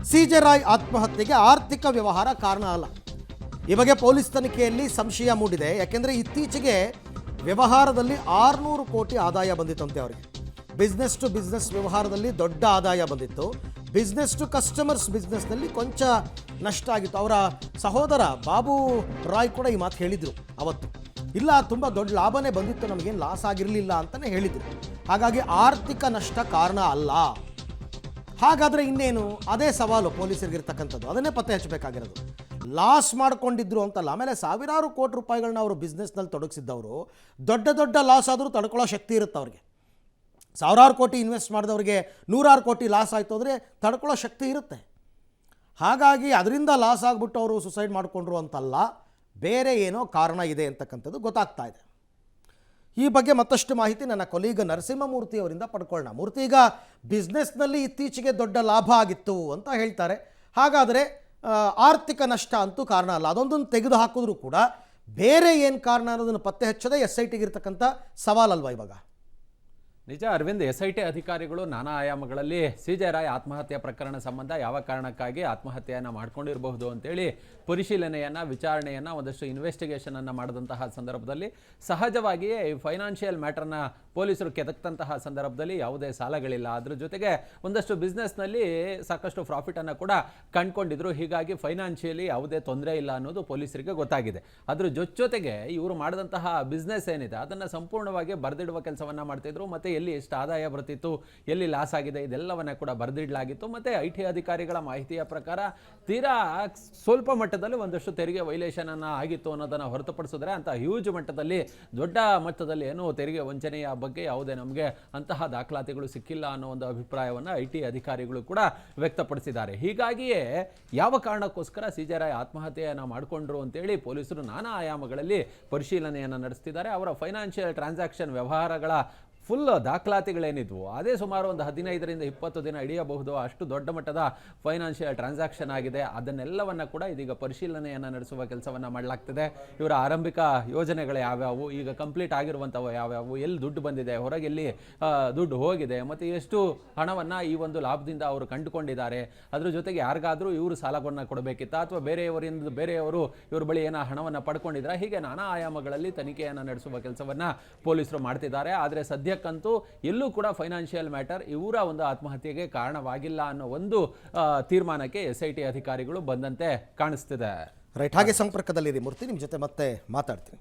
ಸಿ.ಜೆ. ರಾಯ್ ಆತ್ಮಹತ್ಯೆಗೆ ಆರ್ಥಿಕ ವ್ಯವಹಾರ ಕಾರಣ ಅಲ್ಲ. ಈ ಬಗ್ಗೆ ಪೊಲೀಸ್ ತನಿಖೆಯಲ್ಲಿ ಸಂಶಯ ಮೂಡಿದೆ. ಯಾಕೆಂದರೆ ಇತ್ತೀಚೆಗೆ ವ್ಯವಹಾರದಲ್ಲಿ 600 ಕೋಟಿ ಆದಾಯ ಬಂದಿತ್ತಂತೆ ಅವರಿಗೆ. ಬಿಸ್ನೆಸ್ ಟು ಬಿಸ್ನೆಸ್ ವ್ಯವಹಾರದಲ್ಲಿ ದೊಡ್ಡ ಆದಾಯ ಬಂದಿತ್ತು. ಬಿಸ್ನೆಸ್ ಟು ಕಸ್ಟಮರ್ಸ್ ಬಿಸ್ನೆಸ್ನಲ್ಲಿ ಕೊಂಚ ನಷ್ಟ ಆಗಿತ್ತು. ಅವರ ಸಹೋದರ ಬಾಬು ರಾಯ್ ಕೂಡ ಈ ಮಾತು ಹೇಳಿದರು ಅವತ್ತು. ಇಲ್ಲ, ತುಂಬ ದೊಡ್ಡ ಲಾಭನೇ ಬಂದಿತ್ತು, ನಮಗೇನು ಲಾಸ್ ಆಗಿರಲಿಲ್ಲ ಅಂತಲೇ ಹೇಳಿದರು. ಹಾಗಾಗಿ ಆರ್ಥಿಕ ನಷ್ಟ ಕಾರಣ ಅಲ್ಲ. ಹಾಗಾದರೆ ಇನ್ನೇನು? ಅದೇ ಸವಾಲು ಪೊಲೀಸರಿಗಿರ್ತಕ್ಕಂಥದ್ದು. ಅದನ್ನೇ ಪತ್ತೆ ಹಚ್ಚಬೇಕಾಗಿರೋದು. ಲಾಸ್ ಮಾಡ್ಕೊಂಡಿದ್ರು ಅಂತಲ್ಲ, ಆಮೇಲೆ ಸಾವಿರಾರು ಕೋಟಿ ರೂಪಾಯಿಗಳನ್ನ ಅವರು ಬಿಸ್ನೆಸ್ನಲ್ಲಿ ತೊಡಗಿಸಿದ್ದವರು ದೊಡ್ಡ ದೊಡ್ಡ ಲಾಸ್ ಆದರೂ ತಡ್ಕೊಳ್ಳೋ ಶಕ್ತಿ ಇರುತ್ತೆ ಅವ್ರಿಗೆ. ಸಾವಿರಾರು ಕೋಟಿ ಇನ್ವೆಸ್ಟ್ ಮಾಡಿದವ್ರಿಗೆ 100 ಕೋಟಿ ಲಾಸ್ ಆಯಿತು ಅಂದರೆ ತಡ್ಕೊಳ್ಳೋ ಶಕ್ತಿ ಇರುತ್ತೆ. ಹಾಗಾಗಿ ಅದರಿಂದ ಲಾಸ್ ಆಗಿಬಿಟ್ಟು ಅವರು ಸುಸೈಡ್ ಮಾಡಿಕೊಂಡ್ರು ಅಂತಲ್ಲ, ಬೇರೆ ಏನೋ ಕಾರಣ ಇದೆ ಅಂತಕ್ಕಂಥದ್ದು ಗೊತ್ತಾಗ್ತಾ ಇದೆ. ಈ ಬಗ್ಗೆ ಮತ್ತಷ್ಟು ಮಾಹಿತಿ ನನ್ನ ಕೊಲೀಗ ನರಸಿಂಹಮೂರ್ತಿ ಅವರಿಂದ ಪಡ್ಕೊಳ್ಳೋಣ. ಮೂರ್ತಿ, ಈಗ ಬಿಸ್ನೆಸ್ನಲ್ಲಿ ಇತ್ತೀಚೆಗೆ ದೊಡ್ಡ ಲಾಭ ಆಗಿತ್ತು ಅಂತ ಹೇಳ್ತಾರೆ. ಹಾಗಾದರೆ ಆರ್ಥಿಕ ನಷ್ಟ ಅಂತೂ ಕಾರಣ ಅಲ್ಲ. ಅದೊಂದನ್ನು ತೆಗೆದು ಹಾಕಿದ್ರೂ ಕೂಡ ಬೇರೆ ಏನು ಕಾರಣ ಅನ್ನೋದನ್ನು ಪತ್ತೆ ಹಚ್ಚದೆ SITಗೆ ಇರ್ತಕ್ಕಂಥ ಸವಾಲಲ್ವಾ ಇವಾಗ? ನಿಜ ಅರವಿಂದ್, SIT ಅಧಿಕಾರಿಗಳು ನಾನಾ ಆಯಾಮಗಳಲ್ಲಿ ಸಿ.ಜೆ. ರಾಯ್ ಆತ್ಮಹತ್ಯೆ ಪ್ರಕರಣ ಸಂಬಂಧ ಯಾವ ಕಾರಣಕ್ಕಾಗಿ ಆತ್ಮಹತ್ಯೆಯನ್ನು ಮಾಡ್ಕೊಂಡಿರಬಹುದು ಅಂತೇಳಿ ಪರಿಶೀಲನೆಯನ್ನು, ವಿಚಾರಣೆಯನ್ನು, ಒಂದಷ್ಟು ಇನ್ವೆಸ್ಟಿಗೇಷನನ್ನು ಮಾಡಿದಂತಹ ಸಂದರ್ಭದಲ್ಲಿ ಸಹಜವಾಗಿಯೇ ಈ ಫೈನಾನ್ಷಿಯಲ್ ಮ್ಯಾಟರ್ನ ಪೊಲೀಸರು ಕೆದಕ್ತಂತಹ ಸಂದರ್ಭದಲ್ಲಿ ಯಾವುದೇ ಸಾಲಗಳಿಲ್ಲ. ಅದ್ರ ಜೊತೆಗೆ ಒಂದಷ್ಟು ಬಿಸ್ನೆಸ್ನಲ್ಲಿ ಸಾಕಷ್ಟು ಪ್ರಾಫಿಟನ್ನು ಕೂಡ ಕಂಡುಕೊಂಡಿದ್ರು. ಹೀಗಾಗಿ ಫೈನಾನ್ಷಿಯಲಿ ಯಾವುದೇ ತೊಂದರೆ ಇಲ್ಲ ಅನ್ನೋದು ಪೊಲೀಸರಿಗೆ ಗೊತ್ತಾಗಿದೆ. ಅದ್ರ ಜೊತೆಗೆ ಇವರು ಮಾಡಿದಂತಹ ಬಿಸ್ನೆಸ್ ಏನಿದೆ ಅದನ್ನು ಸಂಪೂರ್ಣವಾಗಿ ಬರೆದಿಡುವ ಕೆಲಸವನ್ನು ಮಾಡ್ತಿದ್ರು. ಮತ್ತು ಎಲ್ಲಿ ಎಷ್ಟು ಆದಾಯ ಬರ್ತಿತ್ತು, ಎಲ್ಲಿ ಲಾಸ್ ಆಗಿದೆ, ಇದೆಲ್ಲವನ್ನ ಕೂಡ ಬರೆದಿಡಲಾಗಿತ್ತು. ಮತ್ತು IT ಅಧಿಕಾರಿಗಳ ಮಾಹಿತಿಯ ಪ್ರಕಾರ ತೀರಾ ಸ್ವಲ್ಪ ಮಟ್ಟದಲ್ಲಿ ಒಂದಷ್ಟು ತೆರಿಗೆ ವೈಲೇಷನ್ ಆಗಿತ್ತು ಅನ್ನೋದನ್ನು ಹೊರತುಪಡಿಸಿದ್ರೆ ಅಂತ ಹ್ಯೂಜ್ ಮಟ್ಟದಲ್ಲಿ, ದೊಡ್ಡ ಮಟ್ಟದಲ್ಲಿ ಏನು ತೆರಿಗೆ ವಂಚನೆಯ ಬಗ್ಗೆ ಯಾವುದೇ ನಮಗೆ ಅಂತಹ ದಾಖಲಾತಿಗಳು ಸಿಕ್ಕಿಲ್ಲ ಅನ್ನೋ ಒಂದು ಅಭಿಪ್ರಾಯವನ್ನು IT ಅಧಿಕಾರಿಗಳು ಕೂಡ ವ್ಯಕ್ತಪಡಿಸಿದ್ದಾರೆ. ಹೀಗಾಗಿಯೇ ಯಾವ ಕಾರಣಕ್ಕೋಸ್ಕರ ಸಿ.ಜೆ. ರಾಯ್ ಆತ್ಮಹತ್ಯೆಯನ್ನು ಮಾಡಿಕೊಂಡ್ರು ಅಂತೇಳಿ ಪೊಲೀಸರು ನಾನಾ ಆಯಾಮಗಳಲ್ಲಿ ಪರಿಶೀಲನೆಯನ್ನು ನಡೆಸ್ತಿದ್ದಾರೆ. ಅವರ ಫೈನಾನ್ಷಿಯಲ್ ಟ್ರಾನ್ಸಾಕ್ಷನ್ ವ್ಯವಹಾರಗಳ ಫುಲ್ ದಾಖಲಾತಿಗಳೇನಿದ್ವು ಅದೇ ಸುಮಾರು ಒಂದು 15ರಿಂದ 20 ದಿನ ಹಿಡಿಯಬಹುದು. ಅಷ್ಟು ದೊಡ್ಡ ಮಟ್ಟದ ಫೈನಾನ್ಷಿಯಲ್ ಟ್ರಾನ್ಸಾಕ್ಷನ್ ಆಗಿದೆ. ಅದನ್ನೆಲ್ಲವನ್ನು ಕೂಡ ಇದೀಗ ಪರಿಶೀಲನೆಯನ್ನು ನಡೆಸುವ ಕೆಲಸವನ್ನು ಮಾಡಲಾಗ್ತಿದೆ. ಇವರ ಆರಂಭಿಕ ಯೋಜನೆಗಳು ಯಾವ್ಯಾವು, ಈಗ ಕಂಪ್ಲೀಟ್ ಆಗಿರುವಂಥವು ಯಾವ್ಯಾವು, ಎಲ್ಲಿ ದುಡ್ಡು ಬಂದಿದೆ, ಹೊರಗೆಲ್ಲಿ ದುಡ್ಡು ಹೋಗಿದೆ, ಮತ್ತು ಎಷ್ಟು ಹಣವನ್ನು ಈ ಒಂದು ಲಾಭದಿಂದ ಅವರು ಕಂಡುಕೊಂಡಿದ್ದಾರೆ, ಅದ್ರ ಜೊತೆಗೆ ಯಾರಿಗಾದರೂ ಇವರು ಸಾಲವನ್ನು ಕೊಡಬೇಕಿತ್ತಾ ಅಥವಾ ಬೇರೆಯವರು ಇವ್ರ ಬಳಿ ಏನೋ ಹಣವನ್ನು ಪಡ್ಕೊಂಡಿದ್ದಾರೆ, ಹೀಗೆ ನಾನಾ ಆಯಾಮಗಳಲ್ಲಿ ತನಿಖೆಯನ್ನು ನಡೆಸುವ ಕೆಲಸವನ್ನು ಪೊಲೀಸರು ಮಾಡ್ತಿದ್ದಾರೆ. ಆದರೆ ಸದ್ಯಕ್ಕಂತೂ ಎಲ್ಲೂ ಕೂಡ ಫೈನಾನ್ಷಿಯಲ್ ಮ್ಯಾಟರ್ ಇವರ ಒಂದು ಆತ್ಮಹತ್ಯೆಗೆ ಕಾರಣವಾಗಿಲ್ಲ ಅನ್ನೋ ಒಂದು ತೀರ್ಮಾನಕ್ಕೆ SIT ಅಧಿಕಾರಿಗಳು ಬಂದಂತೆ ಕಾಣಿಸ್ತಿದೆ. ರೈಟ್, ಹಾಗೆ ಸಂಪರ್ಕದಲ್ಲಿರಿ ಮೂರ್ತಿ, ನಿಮ್ಮ ಜೊತೆ ಮತ್ತೆ ಮಾತಾಡ್ತೀನಿ.